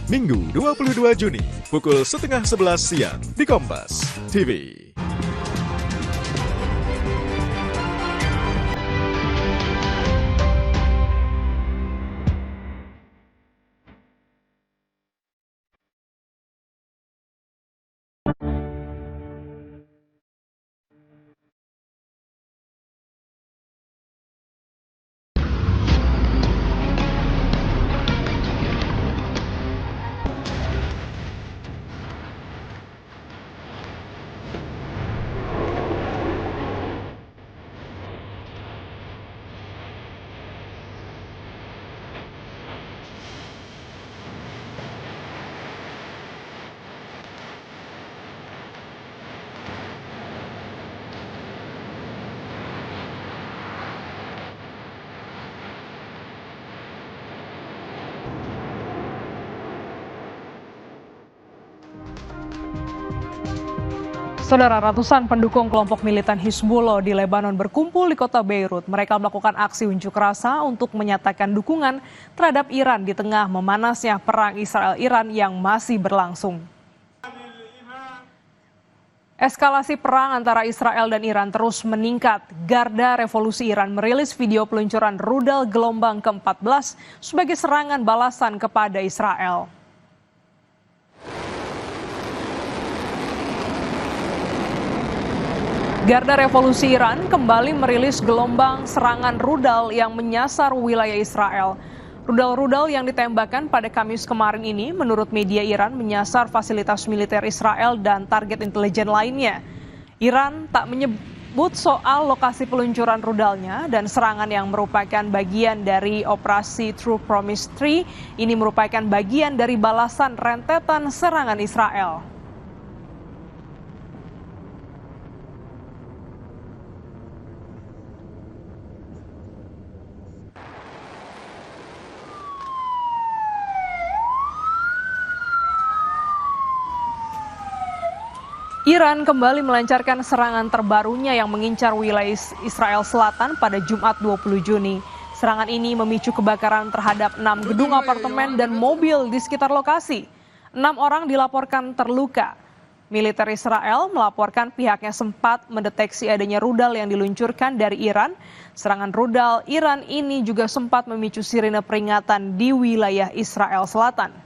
Minggu 22 Juni, pukul setengah 11 siang di Kompas TV. Saudara, ratusan pendukung kelompok militan Hizbullah di Lebanon berkumpul di kota Beirut. Mereka melakukan aksi unjuk rasa untuk menyatakan dukungan terhadap Iran di tengah memanasnya perang Israel-Iran yang masih berlangsung. Eskalasi perang antara Israel dan Iran terus meningkat. Garda Revolusi Iran merilis video peluncuran rudal gelombang ke-14 sebagai serangan balasan kepada Israel. Garda Revolusi Iran kembali merilis gelombang serangan rudal yang menyasar wilayah Israel. Rudal-rudal yang ditembakkan pada Kamis kemarin ini menurut media Iran menyasar fasilitas militer Israel dan target intelijen lainnya. Iran tak menyebut soal lokasi peluncuran rudalnya dan serangan yang merupakan bagian dari operasi True Promise 3 ini merupakan bagian dari balasan rentetan serangan Israel. Iran kembali melancarkan serangan terbarunya yang mengincar wilayah Israel Selatan pada Jumat 20 Juni. Serangan ini memicu kebakaran terhadap 6 gedung apartemen dan mobil di sekitar lokasi. 6 orang dilaporkan terluka. Militer Israel melaporkan pihaknya sempat mendeteksi adanya rudal yang diluncurkan dari Iran. Serangan rudal Iran ini juga sempat memicu sirine peringatan di wilayah Israel Selatan.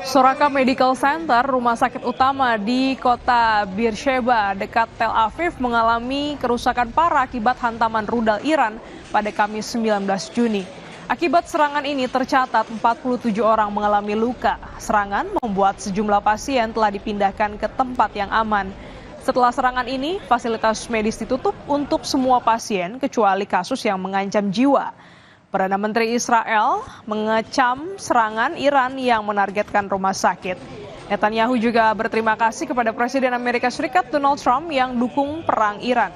Soraka Medical Center, rumah sakit utama di kota Beersheba dekat Tel Aviv mengalami kerusakan parah akibat hantaman rudal Iran pada Kamis 19 Juni. Akibat serangan ini tercatat 47 orang mengalami luka. Serangan membuat sejumlah pasien telah dipindahkan ke tempat yang aman. Setelah serangan ini, fasilitas medis ditutup untuk semua pasien kecuali kasus yang mengancam jiwa. Perdana Menteri Israel mengecam serangan Iran yang menargetkan rumah sakit. Netanyahu juga berterima kasih kepada Presiden Amerika Serikat Donald Trump yang dukung perang Iran.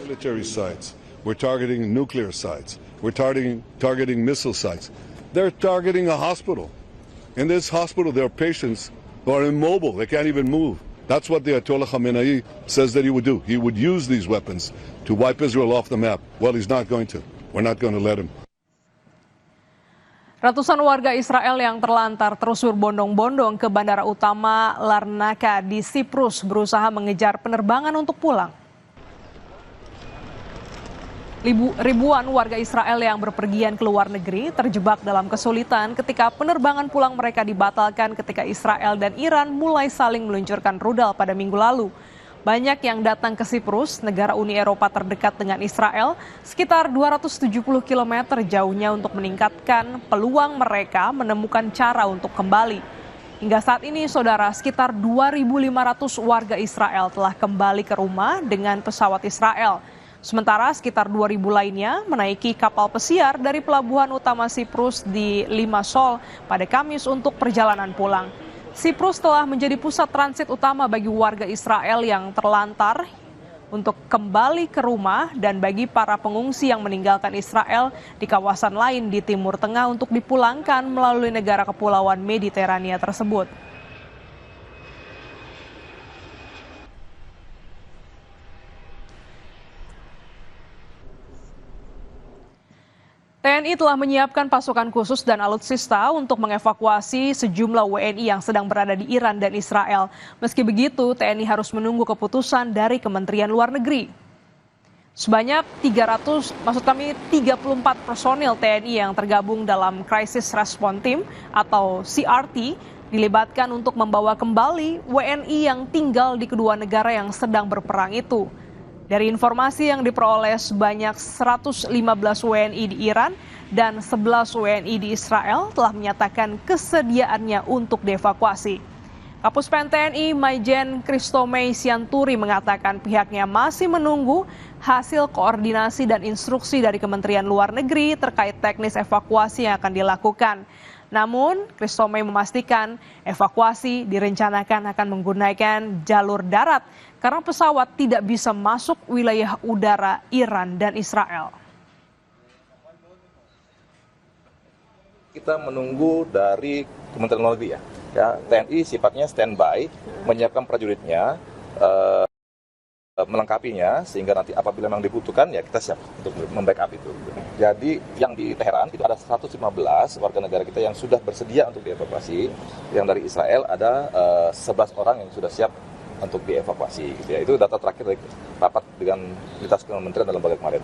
Military sites. We're targeting nuclear sites. We're targeting missile sites. They're targeting a hospital. In this hospital, there are patients who are immobile. They can't even move. That's what the Ayatollah Khamenei says that he would do. He would use these weapons to wipe Israel off the map. Well, he's not going to. We're not going to let him. Ratusan warga Israel yang terlantar terus berbondong-bondong ke bandara utama Larnaca di Siprus berusaha mengejar penerbangan untuk pulang. Ribuan warga Israel yang berpergian ke luar negeri terjebak dalam kesulitan ketika penerbangan pulang mereka dibatalkan ketika Israel dan Iran mulai saling meluncurkan rudal pada minggu lalu. Banyak yang datang ke Siprus, negara Uni Eropa terdekat dengan Israel, sekitar 270 km jauhnya untuk meningkatkan peluang mereka menemukan cara untuk kembali. Hingga saat ini, saudara, sekitar 2.500 warga Israel telah kembali ke rumah dengan pesawat Israel. Sementara sekitar 2.000 lainnya menaiki kapal pesiar dari pelabuhan utama Siprus di Limassol pada Kamis untuk perjalanan pulang. Siprus telah menjadi pusat transit utama bagi warga Israel yang terlantar untuk kembali ke rumah dan bagi para pengungsi yang meninggalkan Israel di kawasan lain di Timur Tengah untuk dipulangkan melalui negara kepulauan Mediterania tersebut. TNI telah menyiapkan pasukan khusus dan alutsista untuk mengevakuasi sejumlah WNI yang sedang berada di Iran dan Israel. Meski begitu, TNI harus menunggu keputusan dari Kementerian Luar Negeri. Sebanyak 34 personil TNI yang tergabung dalam Crisis Response Team atau CRT dilibatkan untuk membawa kembali WNI yang tinggal di kedua negara yang sedang berperang itu. Dari informasi yang diperoleh, sebanyak 115 WNI di Iran dan 11 WNI di Israel telah menyatakan kesediaannya untuk dievakuasi. Kapuspen TNI Maijen Christomei Sianturi mengatakan pihaknya masih menunggu hasil koordinasi dan instruksi dari Kementerian Luar Negeri terkait teknis evakuasi yang akan dilakukan. Namun, Christomei memastikan evakuasi direncanakan akan menggunakan jalur darat karena pesawat tidak bisa masuk wilayah udara Iran dan Israel. Kita menunggu dari Kementerian Luar Negeri ya. TNI sifatnya standby, menyiapkan prajuritnya, melengkapinya sehingga nanti apabila memang dibutuhkan ya kita siap untuk membackup itu. Jadi yang di Teheran itu ada 115 warga negara kita yang sudah bersedia untuk dievakuasi. Yang dari Israel ada 11 orang yang sudah siap untuk dievakuasi. Gitu ya. Itu data terakhir dari rapat dengan lintas kementerian dalam lembaga kemarin.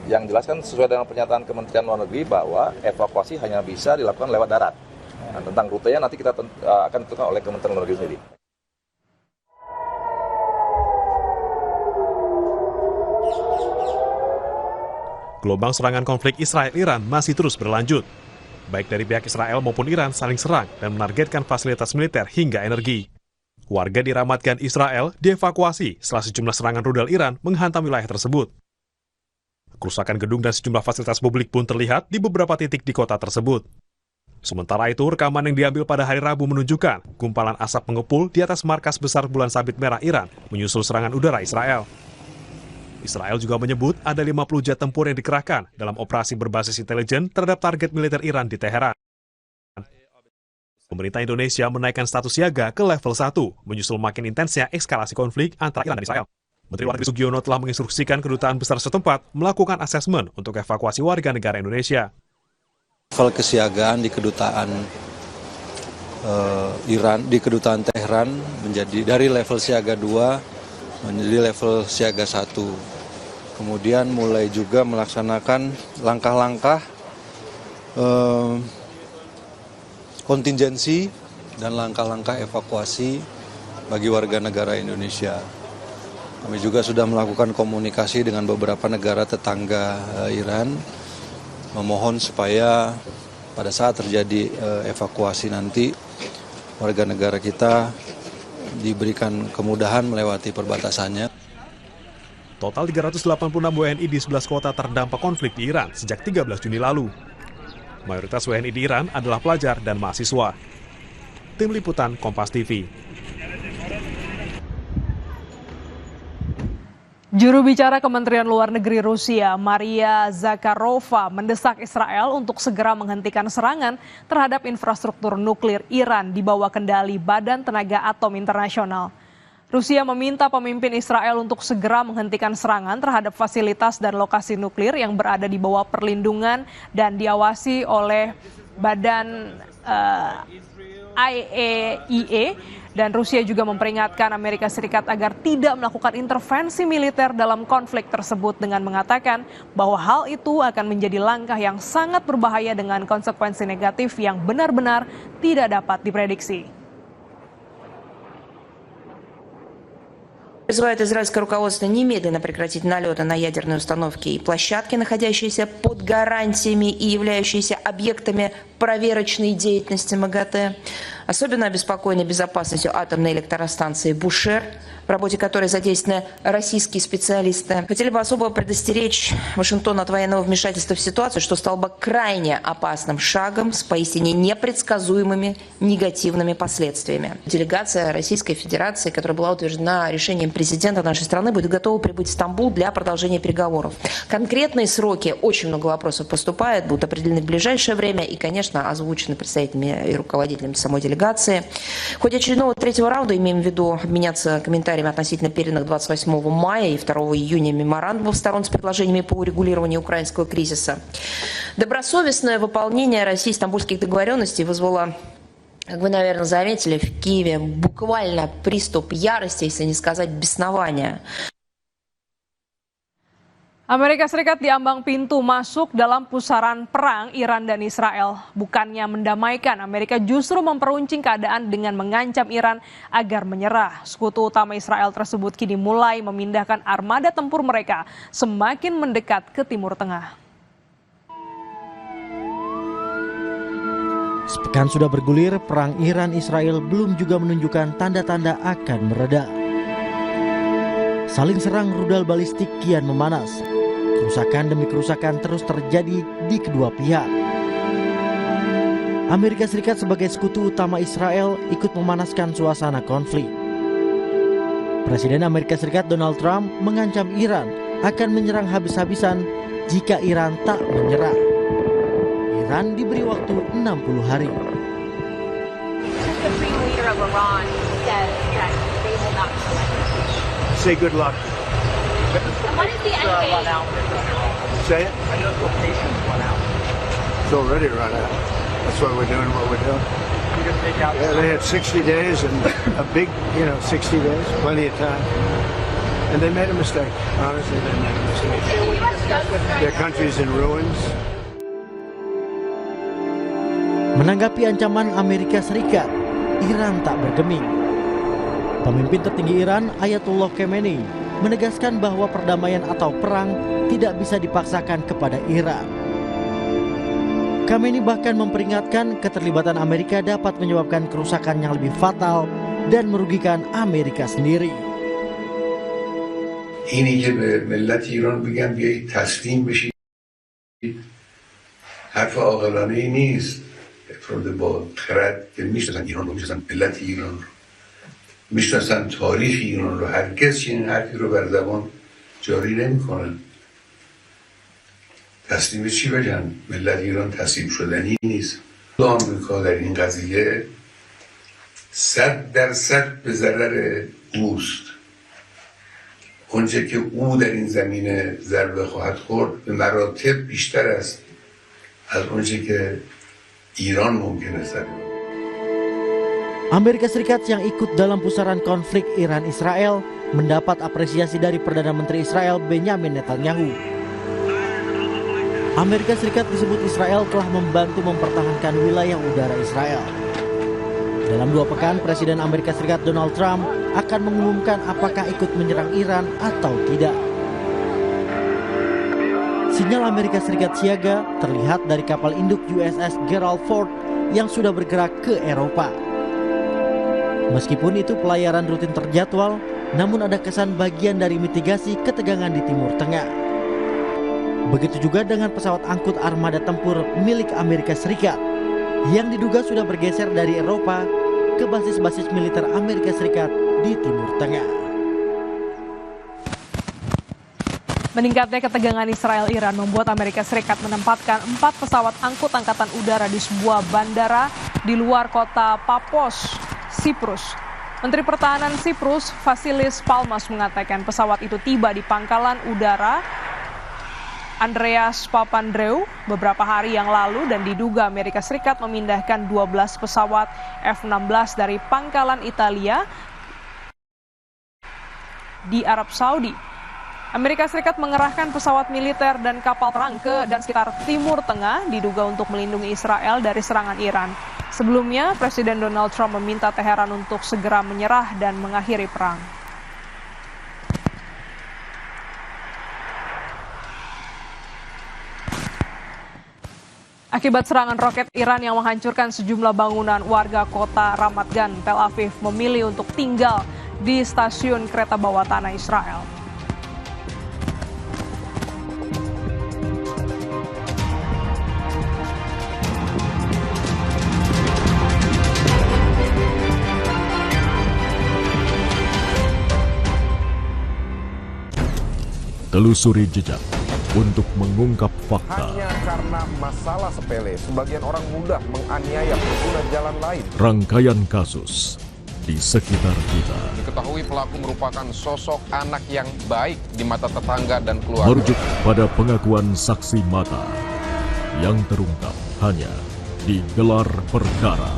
Yang jelaskan sesuai dengan pernyataan Kementerian Luar Negeri bahwa evakuasi hanya bisa dilakukan lewat darat. Nah, tentang rutenya nanti kita akan ditentukan oleh Kementerian Luar Negeri sendiri. Gelombang serangan konflik Israel-Iran masih terus berlanjut. Baik dari pihak Israel maupun Iran saling serang dan menargetkan fasilitas militer hingga energi. Warga diramatkan Israel dievakuasi setelah sejumlah serangan rudal Iran menghantam wilayah tersebut. Kerusakan gedung dan sejumlah fasilitas publik pun terlihat di beberapa titik di kota tersebut. Sementara itu, rekaman yang diambil pada hari Rabu menunjukkan gumpalan asap mengepul di atas markas besar bulan sabit merah Iran menyusul serangan udara Israel. Israel juga menyebut ada 50 jet tempur yang dikerahkan dalam operasi berbasis intelijen terhadap target militer Iran di Teheran. Pemerintah Indonesia menaikkan status siaga ke level 1, menyusul makin intensnya eskalasi konflik antara Iran dan Israel. Menteri Luar Negeri Sugiono telah menginstruksikan kedutaan besar setempat melakukan asesmen untuk evakuasi warga negara Indonesia. Level kesiagaan di kedutaan Iran, di kedutaan Teheran menjadi dari level siaga 2 menjadi level siaga 1. Kemudian mulai juga melaksanakan langkah-langkah kontingensi dan langkah-langkah evakuasi bagi warga negara Indonesia. Kami juga sudah melakukan komunikasi dengan beberapa negara tetangga Iran, memohon supaya pada saat terjadi evakuasi nanti warga negara kita diberikan kemudahan melewati perbatasannya. Total 386 WNI di 11 kota terdampak konflik di Iran sejak 13 Juni lalu. Mayoritas WNI di Iran adalah pelajar dan mahasiswa. Tim Liputan Kompas TV. Juru bicara Kementerian Luar Negeri Rusia, Maria Zakharova, mendesak Israel untuk segera menghentikan serangan terhadap infrastruktur nuklir Iran di bawah kendali Badan Tenaga Atom Internasional. Rusia meminta pemimpin Israel untuk segera menghentikan serangan terhadap fasilitas dan lokasi nuklir yang berada di bawah perlindungan dan diawasi oleh Badan IAEA, dan Rusia juga memperingatkan Amerika Serikat agar tidak melakukan intervensi militer dalam konflik tersebut dengan mengatakan bahwa hal itu akan menjadi langkah yang sangat berbahaya dengan konsekuensi negatif yang benar-benar tidak dapat diprediksi. Призывает израильское руководство немедленно прекратить налеты на ядерные установки и площадки, находящиеся под гарантиями и являющиеся объектами проверочной деятельности МАГАТЭ. Особенно обеспокоены безопасностью атомной электростанции «Бушер», в работе которой задействованы российские специалисты. Хотели бы особо предостеречь Вашингтон от военного вмешательства в ситуацию, что стало бы крайне опасным шагом с поистине непредсказуемыми негативными последствиями. Делегация Российской Федерации, которая была утверждена решением президента нашей страны, будет готова прибыть в Стамбул для продолжения переговоров. Конкретные сроки, очень много вопросов поступает, будут определены в ближайшее время и, конечно, озвучены представителями и руководителями самой делегации. В ходе очередного третьего раунда имеем в виду обменяться комментариями относительно переданных 28 мая и 2 июня меморандумов сторон с предложениями по урегулированию украинского кризиса. Добросовестное выполнение России стамбульских договоренностей вызвало, как вы, наверное, заметили, в Киеве буквально приступ ярости, если не сказать беснования. Amerika Serikat diambang pintu masuk dalam pusaran perang Iran dan Israel. Bukannya mendamaikan, Amerika justru memperuncing keadaan dengan mengancam Iran agar menyerah. Sekutu utama Israel tersebut kini mulai memindahkan armada tempur mereka semakin mendekat ke Timur Tengah. Sepekan sudah bergulir, perang Iran-Israel belum juga menunjukkan tanda-tanda akan mereda. Saling serang rudal balistik kian memanas. Kerusakan demi kerusakan terus terjadi di kedua pihak. Amerika Serikat sebagai sekutu utama Israel ikut memanaskan suasana konflik. Presiden Amerika Serikat Donald Trump mengancam Iran akan menyerang habis-habisan jika Iran tak menyerah. Iran diberi waktu 60 hari. Supreme leader of Iran says that they will not surrender. Say good luck. What is the end game? Say it. It's already run out. That's why we're doing what we're doing. Yeah, they had 60 days and a big, 60 days, plenty of time. And they made a mistake. Honestly, they made a mistake. Their country's in ruins. Menanggapi ancaman Amerika Serikat, Iran tak bergeming. Pemimpin tertinggi Iran, Ayatollah Khamenei, menegaskan bahwa perdamaian atau perang tidak bisa dipaksakan kepada Iran. Khamenei bahkan memperingatkan keterlibatan Amerika dapat menyebabkan kerusakan yang lebih fatal dan merugikan Amerika sendiri. اینی که به ملت ایران بگم بیایید تسلیم بشید حرف عاقلانه ای نیست. افراد با خرد که میشناسن ایران رو، میشناسن ملت ایران رو، میشناسن تاریخ ایران رو، هرگز چنین حرفی رو بر زبان جاری نمیکنن. تسلیم چی بگن؟ ملت ایران تسلیم شدنی نیست. آمریکا در این قضیه 100% به ضرر اوست. اونچه که او در این زمینه ضربه خواهد خورد به مراتب بیشتر است از اونچه که ایران ممکنه ضربه. Amerika Serikat yang ikut dalam pusaran konflik Iran-Israel mendapat apresiasi dari Perdana Menteri Israel Benjamin Netanyahu. Amerika Serikat disebut Israel telah membantu mempertahankan wilayah udara Israel. Dalam 2 pekan, Presiden Amerika Serikat Donald Trump akan mengumumkan apakah ikut menyerang Iran atau tidak. Sinyal Amerika Serikat siaga terlihat dari kapal induk USS Gerald Ford yang sudah bergerak ke Eropa. Meskipun itu pelayaran rutin terjadwal, namun ada kesan bagian dari mitigasi ketegangan di Timur Tengah. Begitu juga dengan pesawat angkut armada tempur milik Amerika Serikat yang diduga sudah bergeser dari Eropa ke basis-basis militer Amerika Serikat di Timur Tengah. Meningkatnya ketegangan Israel-Iran membuat Amerika Serikat menempatkan 4 pesawat angkut angkatan udara di sebuah bandara di luar kota Paphos, Siprus. Menteri Pertahanan Siprus, Vasilis Palmas, mengatakan pesawat itu tiba di pangkalan udara Andreas Papandreou beberapa hari yang lalu dan diduga Amerika Serikat memindahkan 12 pesawat F-16 dari pangkalan Italia di Arab Saudi. Amerika Serikat mengerahkan pesawat militer dan kapal perang ke dan sekitar Timur Tengah diduga untuk melindungi Israel dari serangan Iran. Sebelumnya, Presiden Donald Trump meminta Teheran untuk segera menyerah dan mengakhiri perang. Akibat serangan roket Iran yang menghancurkan sejumlah bangunan, warga kota Ramat Gan, Tel Aviv memilih untuk tinggal di stasiun kereta bawah tanah Israel. Telusuri jejak untuk mengungkap fakta. Hanya karena masalah sepele, sebagian orang mudah menganiaya pengguna jalan lain. Rangkaian kasus di sekitar kita. Diketahui pelaku merupakan sosok anak yang baik di mata tetangga dan keluarga. Merujuk pada pengakuan saksi mata yang terungkap hanya di Gelar Perkara.